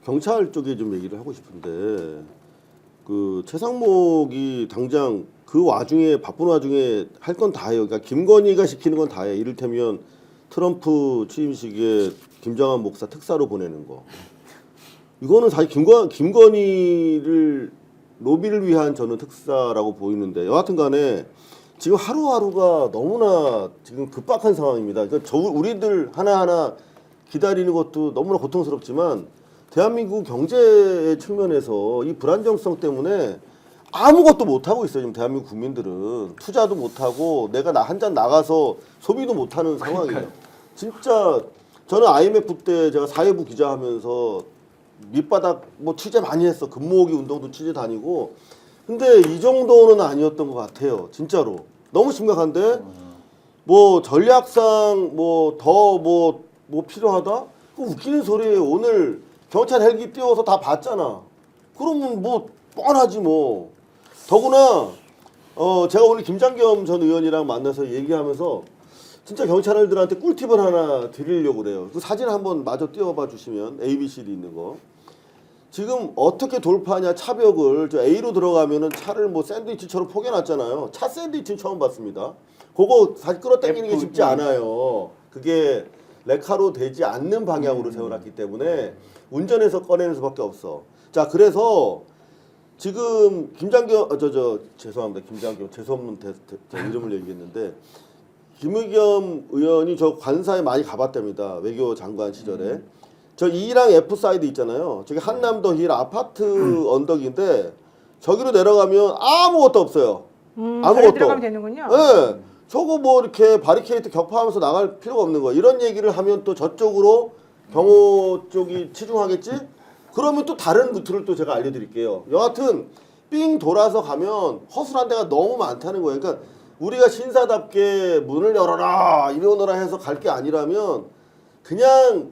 경찰 쪽에 좀 얘기를 하고 싶은데 그 최상목이 당장 그 와중에 바쁜 와중에 할 건 다 해요. 그러니까 김건희가 시키는 건 다 해. 이를테면 트럼프 취임식에 김장한 목사 특사로 보내는 거. 이거는 사실 김건희를 로비를 위한 저는 특사라고 보이는데 여하튼간에 지금 하루하루가 너무나 지금 급박한 상황입니다. 그러니까 우리들 하나하나 기다리는 것도 너무나 고통스럽지만 대한민국 경제 측면에서 이 불안정성 때문에 아무것도 못하고 있어요. 지금 대한민국 국민들은 투자도 못하고 내가 한 잔 나가서 소비도 못하는 상황이에요. 진짜 저는 IMF 때 제가 사회부 기자하면서 밑바닥 뭐 취재 많이 했어. 금모으기 운동도 취재 다니고. 근데 이 정도는 아니었던 것 같아요. 진짜로. 너무 심각한데 뭐 전략상 뭐 더 뭐 필요하다? 그 웃기는 소리예요. 오늘 경찰 헬기 띄워서 다 봤잖아. 그러면 뭐 뻔하지 뭐. 더구나 제가 오늘 김장겸 전 의원이랑 만나서 얘기하면서 진짜 경찰들한테 꿀팁을 하나 드리려고 그래요. 그 사진 한번 마저 띄워봐 주시면 ABCD 있는 거. 지금 어떻게 돌파하냐 차벽을 저 A로 들어가면은 차를 뭐 샌드위치처럼 포개놨잖아요. 차 샌드위치는 처음 봤습니다. 그거 사실 끌어당기는 게 쉽지 않아요. 그게 레카로 되지 않는 방향으로 세워놨기 때문에 운전해서 꺼내는 수밖에 없어. 자, 그래서 지금 김장겸 죄송합니다. 김장겸 재수없는 제 이름을 얘기했는데 김의겸 의원이 저 관사에 많이 가봤답니다. 외교 장관 시절에. 저 E랑 F 사이드 있잖아요. 저기 한남더 힐 아파트 언덕인데 저기로 내려가면 아무것도 없어요. 아무것도. 들어가면 되는군요. 네. 저거 뭐 이렇게 바리케이트 격파하면서 나갈 필요가 없는 거예요. 이런 얘기를 하면 또 저쪽으로 경호 쪽이 치중하겠지? 그러면 또 다른 루트를 또 제가 알려드릴게요. 여하튼 삥 돌아서 가면 허술한 데가 너무 많다는 거예요. 그러니까 우리가 신사답게 문을 열어라 이러노라 해서 갈 게 아니라면 그냥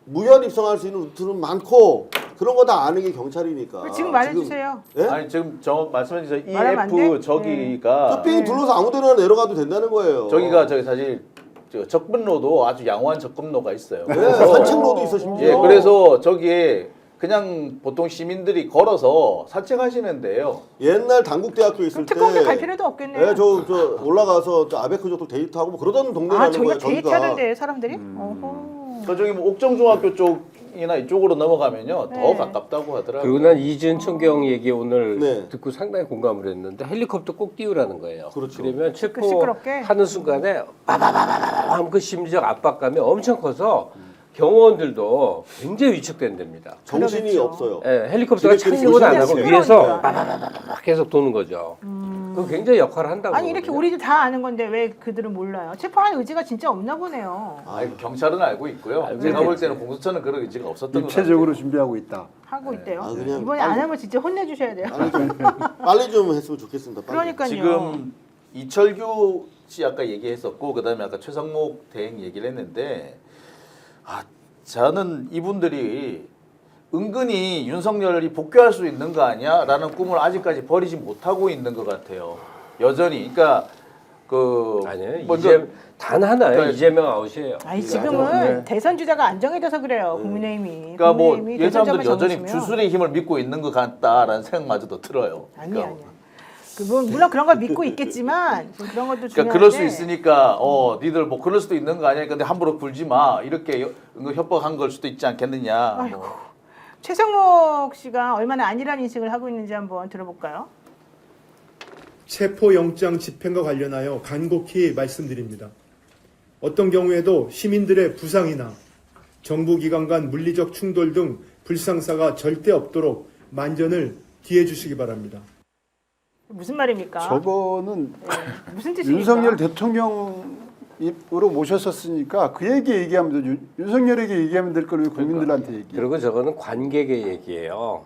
무혈 입성할 수 있는 루트는 많고 그런 거 다 아는 게 경찰이니까. 지금 말해주세요. 예? 아니 지금 저 말씀해 주세요. 말하면 안 EF 돼? 저기가 삥 둘러서 아무데나 내려가도 된다는 거예요. 저기가 저기 사실 저 접근로도 아주 양호한 접근로가 있어요. 네, 산책로도 있어 심지어. 예, 그래서 저기에 그냥 보통 시민들이 걸어서 산책하시는데요. 옛날 단국대학교 있을 때 특공대 갈 필요도 없겠네요. 네, 저 올라가서 저 아베크 쪽도 데이트하고 뭐 그러던 동네라는 저희가 거예요. 저기가. 데이트하던데 사람들이? 어허. 저기 뭐 옥정중학교 쪽이나 이쪽으로 넘어가면요 네. 더 가깝다고 하더라고요. 그리고 난 이지은 총경 얘기 오늘 네. 듣고 상당히 공감을 했는데 헬리콥터 꼭 띄우라는 거예요. 그렇죠. 그러면 시끄럽게? 체포하는 순간에 빠바바바바밤 그 심리적 압박감이 엄청 커서 경호원들도 굉장히 위축된답니다. 정신이 그러겠죠. 없어요. 예, 헬리콥터가 지네끼리 착륙은 안 하고 시끄러우니까. 위에서 빠바바바박 계속 도는 거죠. 그거 굉장히 역할을 한다고. 아니 이렇게 보거든요. 우리도 다 아는 건데 왜 그들은 몰라요? 체포할 의지가 진짜 없나 보네요. 경찰은 알고 있고요. 알고 제가 볼 있겠지. 때는 공수처는 그런 의지가 없었던 것 같아요. 입체적으로 준비하고 있다. 하고 있대요. 아, 그냥 이번에 안 하면 진짜 혼내주셔야 돼요. 빨리 좀 했으면 좋겠습니다. 빨리. 그러니까요. 지금 이철규 씨 아까 얘기했었고 그다음에 아까 최상목 대행 얘기를 했는데 저는 이분들이 은근히 윤석열이 복귀할 수 있는 거 아니야라는 꿈을 아직까지 버리지 못하고 있는 것 같아요. 여전히 그러니까 아니에요. 먼저 단 하나예요. 그러니까 이재명 아웃이에요. 아니 지금은 대선 주자가 안정해져서 그래요. 국민의힘이. 그러니까 뭐 국민의힘이 예사람들 대선 여전히 점을 잡으시면. 주술의 힘을 믿고 있는 것 같다라는 생각마저도 들어요. 아니야. 물론 그런 걸 믿고 있겠지만 좀 그런 것도 중요한데. 그러니까 그럴 수 있으니까 니들 뭐 그럴 수도 있는 거 아니야. 근데 함부로 굴지 마. 이렇게 협박한 걸 수도 있지 않겠느냐. 아이고. 최상목 씨가 얼마나 안일한 인식을 하고 있는지 한번 들어볼까요? 체포영장 집행과 관련하여 간곡히 말씀드립니다. 어떤 경우에도 시민들의 부상이나 정부기관 간 물리적 충돌 등 불상사가 절대 없도록 만전을 기해 주시기 바랍니다. 무슨 말입니까? 저거는 네. 무슨 뜻입니까? 윤석열 대통령으로 모셨었으니까 그에게 얘기하면 되죠. 윤석열에게 얘기하면 될 걸 왜 국민들한테 얘기해. 그리고 저거는 관객의 얘기예요.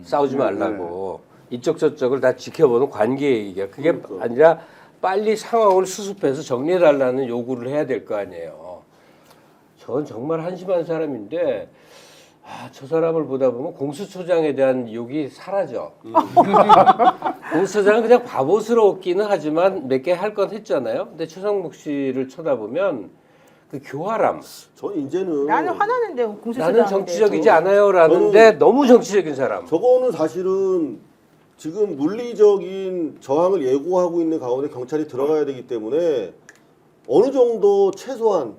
싸우지 말라고. 이쪽 저쪽을 다 지켜보는 관계의 얘기야. 그게 아니라 빨리 상황을 수습해서 정리해달라는 요구를 해야 될 거 아니에요. 저는 정말 한심한 사람인데 저 사람을 보다 보면 공수처장에 대한 욕이 사라져. 공수처장은 그냥 바보스럽기는 하지만 몇 개 할 건 했잖아요. 근데 최상목 씨를 쳐다보면 그 교활함. 전 이제는 나는 화나는데 공수처 나는 정치적이지 않아요라는데 너무 정치적인 사람. 저거는 사실은 지금 물리적인 저항을 예고하고 있는 가운데 경찰이 들어가야 되기 때문에 어느 정도 최소한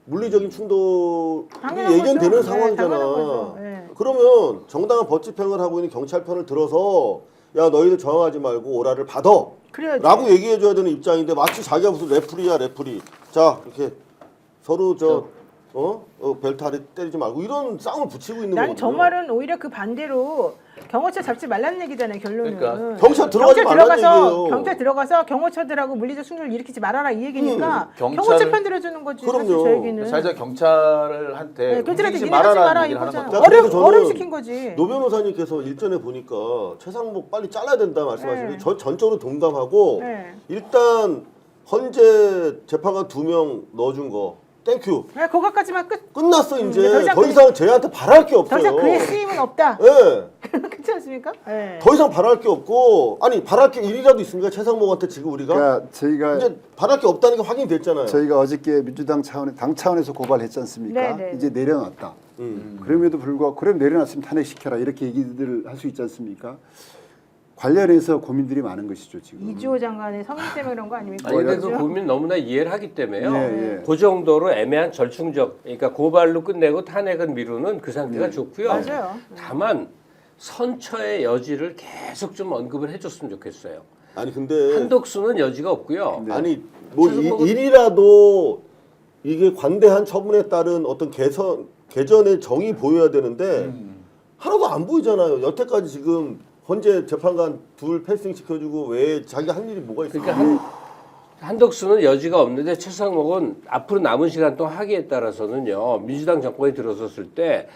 물리적인 충돌이 당연한 예견되는 거죠. 상황이잖아. 네, 당연한 거죠. 네. 그러면 정당한 법 집행을 하고 있는 경찰 편을 들어서 야 너희들 저항하지 말고 오라를 받아 그래야지. 라고 얘기해줘야 되는 입장인데 마치 자기가 무슨 레프리야 레프리 자 이렇게 서로 벨트 아래 때리지 말고 이런 싸움을 붙이고 있는 난 거거든요. 저 말은 오히려 그 반대로 경호처 잡지 말라는 얘기잖아요. 결론은. 그러니까 경찰 들어가지 말라는 얘기예요. 경찰 들어가서 경호처들하고 물리적 충돌을 일으키지 말아라 이 얘기니까 경찰을- 경호처 편 들어주는 거지. 사실 그럼요. 저 얘기는. 사실 경찰한테 네, 경찰한테 움직이지 니네 하지 마라 말아라는 얘기를 하는 이거잖아. 거죠. 자, 그래서 저는 어려움 시킨 거지. 노 변호사님께서 일전에 보니까 최상목 빨리 잘라야 된다 말씀하시는데 네. 저 전적으로 동감하고 네. 일단 헌재 재판관 2명 넣어준 거 땡큐 네, 그거까지만 끝났어 이제 더 더 이상 이상 쟤한테 바랄 게 더 없어요. 이상 그의 쓰임은 없다. 예. 그렇지 않습니까? 네. 더 이상 바랄 게 없고 아니 바랄 게 일이라도 있습니까 최상목한테 지금 우리가 그러니까 저희가 이제 바랄 게 없다는 게 확인됐잖아요. 저희가 어저께 민주당 당 차원에서 고발했지 않습니까? 네, 네, 이제 내려놨다. 그럼에도 불구하고 그럼 내려놨으면 탄핵시켜라 이렇게 얘기들을 할 수 있지 않습니까? 관련해서 고민들이 많은 것이죠 지금. 이주호 장관의 성인 때문에 그런 거 아닙니까? 아니 근데 그 그렇죠? 고민 너무나 이해를 하기 때문에요. 예, 예. 그 정도로 애매한 절충적, 그러니까 고발로 끝내고 탄핵은 미루는 그 상태가 좋고요. 맞아요. 다만 선처의 여지를 계속 좀 언급을 해줬으면 좋겠어요. 아니 근데 한독수는 여지가 없고요. 아니 뭐 최상목은- 일이라도 이게 관대한 처분에 따른 어떤 개전의 정의 보여야 되는데 하나도 안 보이잖아요. 여태까지 지금 헌재 재판관 둘 패싱 시켜주고 왜 자기가 할 일이 뭐가 있어요? 그러니까 한독수는 여지가 없는데 최상목은 앞으로 남은 시간 동안 하기에 따라서는요. 민주당 정권이 들어섰을 때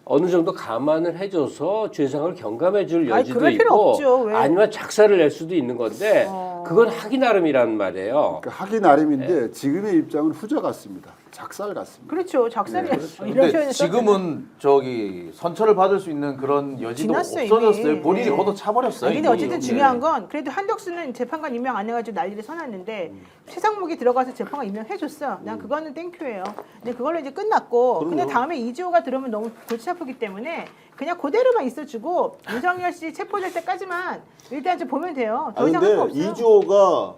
어느 정도 감안을 해줘서 죄상을 경감해줄 아니, 여지도 그럴 필요 있고 없죠. 왜? 아니면 작사를 낼 수도 있는 건데 그건 하기 나름이란 말이에요. 그러니까 하기 나름인데 지금의 입장은 후자 같습니다. 작살 같습니다. 그렇죠. 작살이 이런 근데 표현을 지금은 저기 선처를 받을 수 있는 그런 여지도 지났어, 없어졌어요. 이미. 본인이 네. 걷어차버렸어요. 근데 이미. 어쨌든 중요한 건 그래도 한덕수는 재판관 임명 안 해가지고 난리를 써놨는데 최상목이 들어가서 재판관 임명해줬어. 난 그거는 땡큐예요. 근데 그걸로 이제 끝났고 근데 다음에 이주호가 들어오면 너무 골치 아프기 때문에 그냥 그대로만 있어주고 윤석열 씨 체포될 때까지만 일단 좀 보면 돼요. 더 아니 이상 할 거 근데 없어요. 이주호가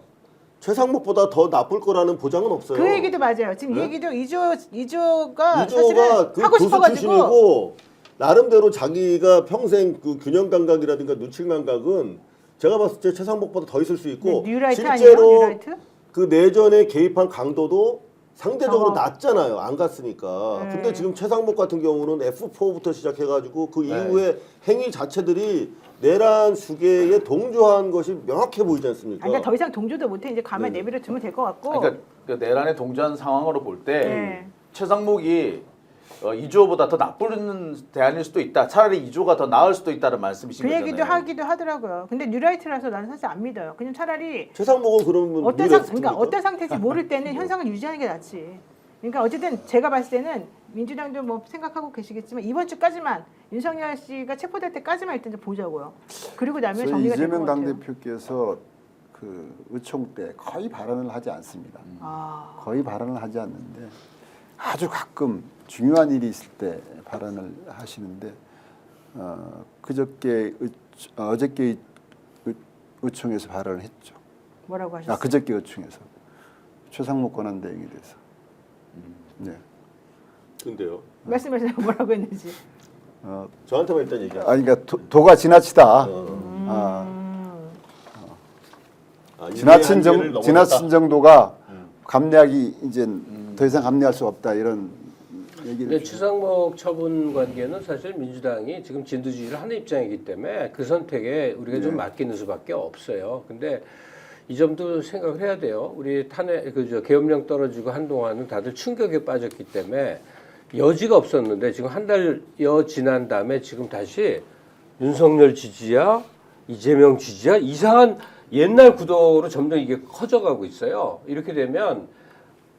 최상목보다 더 나쁠 거라는 보장은 없어요. 그 얘기도 맞아요. 지금 이 얘기도 이주호가 이주호가 사실은 그 하고 교수 싶어가지고 출신이고 나름대로 자기가 평생 그 균형 감각이라든가 누칠 감각은 제가 봤을 때 최상목보다 더 있을 수 있고 뉴라이트 아니에요? 실제로 뉴라이트? 그 내전에 개입한 강도도 상대적으로 적어. 낮잖아요. 안 갔으니까. 네. 근데 지금 최상목 같은 경우는 F4부터 시작해가지고 그 네. 이후에 행위 자체들이 내란 수계에 동조한 것이 명확해 보이지 않습니까? 아니, 더 이상 동조도 못해 이제 가만 네. 내버려 두면 될 것 같고. 그러니까 그 내란에 동조한 상황으로 볼 때 네. 최상목이 이주호보다 더 나쁜 대안일 수도 있다. 차라리 이주호가 더 나을 수도 있다는 말씀이신 그 거잖아요. 얘기도 하기도 하더라고요. 근데 뉴라이트라서 나는 사실 안 믿어요. 그냥 차라리 최상목은 그러면 그러니까 어떤 상태인지 모를 때는 현상을 유지하는 게 낫지. 그러니까 어쨌든 제가 봤을 때는 민주당도 뭐 생각하고 계시겠지만 이번 주까지만 윤석열 씨가 체포될 때까지만 일단 좀 보자고요. 그리고 나면 저희 정리가 될 것 이재명 같아요. 당대표께서 그 의총 때 거의 발언을 하지 않습니다. 아, 거의 발언을 하지 않는데 아주 가끔 중요한 일이 있을 때 발언을 하시는데 어저께 의총에서 발언을 했죠. 뭐라고 하셨어요? 그저께 의총에서 최상목 권한대행에 대해서. 네. 근데요. 말씀하세요. 뭐라고 했는지. 저한테만 일단 얘기하세요. 그러니까 도가 지나치다. 지나친 정도가 감내하기 이제 더 이상 감내할 수 없다 이런 얘기를. 근데 최상목 처분 관계는 사실 민주당이 지금 진두지휘를 하는 입장이기 때문에 그 선택에 우리가 좀 맡기는 수밖에 없어요. 근데 이 점도 생각을 해야 돼요. 우리 탄핵 계엄령 떨어지고 한동안은 다들 충격에 빠졌기 때문에 여지가 없었는데 지금 한 달여 지난 다음에 지금 다시 윤석열 지지야, 이재명 지지야 이상한 옛날 구도로 점점 이게 커져가고 있어요. 이렇게 되면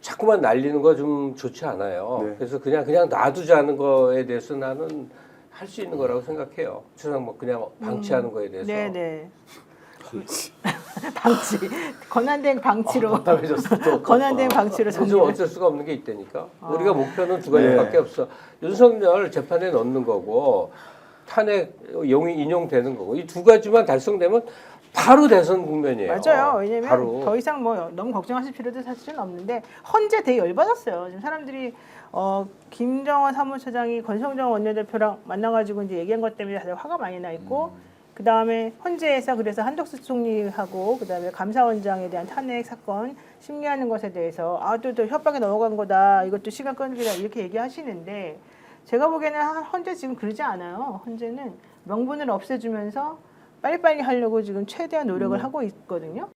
자꾸만 날리는 거 좀 좋지 않아요. 네. 그래서 그냥 놔두자는 거에 대해서 나는 할 수 있는 거라고 생각해요. 최상목 그냥 방치하는 거에 대해서. 네네. 방치 권한대행 방치로 답답해졌어. 또. 권한대행 방치로 요즘 정리를. 어쩔 수가 없는 게 있다니까. 우리가 목표는 두 가지밖에 없어. 윤석열 재판에 넣는 거고 탄핵 용이 인용되는 거고 이 두 가지만 달성되면 바로 대선 국면이에요. 맞아요. 왜냐면 바로. 더 이상 뭐 너무 걱정하실 필요도 사실은 없는데 헌재 되게 열받았어요. 지금 사람들이 김정은 사무처장이 권성정 원내대표랑 만나가지고 이제 얘기한 것 때문에 다들 화가 많이 나 있고 그 다음에 헌재에서 그래서 한덕수 총리하고 그 다음에 감사원장에 대한 탄핵 사건 심리하는 것에 대해서 또 협박에 넘어간 거다. 이것도 시간 끄기다 이렇게 얘기하시는데 제가 보기에는 헌재 지금 그러지 않아요. 헌재는 명분을 없애주면서 빨리빨리 하려고 지금 최대한 노력을 하고 있거든요.